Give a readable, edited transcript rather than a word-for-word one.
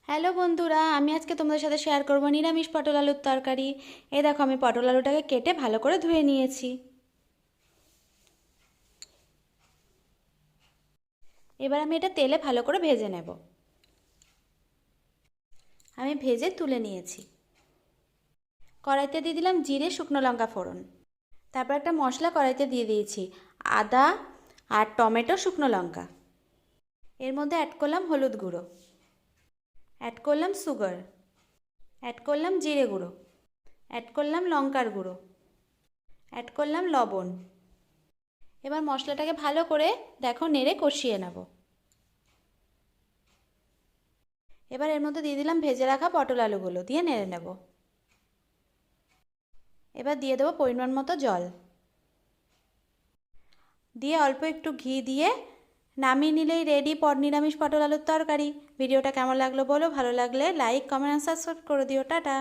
Hello বন্ধুরা, আমি আজকে তোমাদের সাথে শেয়ার করব নিরামিষ পটল আলুর তরকারি। এই দেখো, আমি পটল আলুটাকে কেটে ভালো করে ধুয়ে নিয়েছি। এবার আমি এটা তেলে ভালো করে ভেজে নেব। আমি ভেজে তুলে নিয়েছি। কড়াইতে দিয়ে দিলাম জিরে, শুকনো লঙ্কা ফোড়ন। তারপর একটা মশলা কড়াইতে দিয়ে দিয়েছি, আদা আর টমেটো, শুকনো লঙ্কা। এর মধ্যে অ্যাড করলাম হলুদ গুঁড়ো, অ্যাড করলাম সুগার, অ্যাড করলাম জিরে গুঁড়ো, অ্যাড করলাম লঙ্কার গুঁড়ো, অ্যাড করলাম লবণ। এবার মশলাটাকে ভালো করে দেখো নেড়ে কষিয়ে নেব। এবার এর মধ্যে দিয়ে দিলাম ভেজে রাখা পটল আলুগুলো, দিয়ে নেড়ে নেব। এবার দিয়ে দেবো পরিমাণ মতো জল, দিয়ে অল্প একটু ঘি দিয়ে নামিয়ে নিলেই রেডি নিরামিষ পটল আলুর তরকারি। ভিডিওটা কেমন লাগলো বলো, ভালো লাগলে লাইক, কমেন্ট আর সাবস্ক্রাইব করে দিও। টাটা।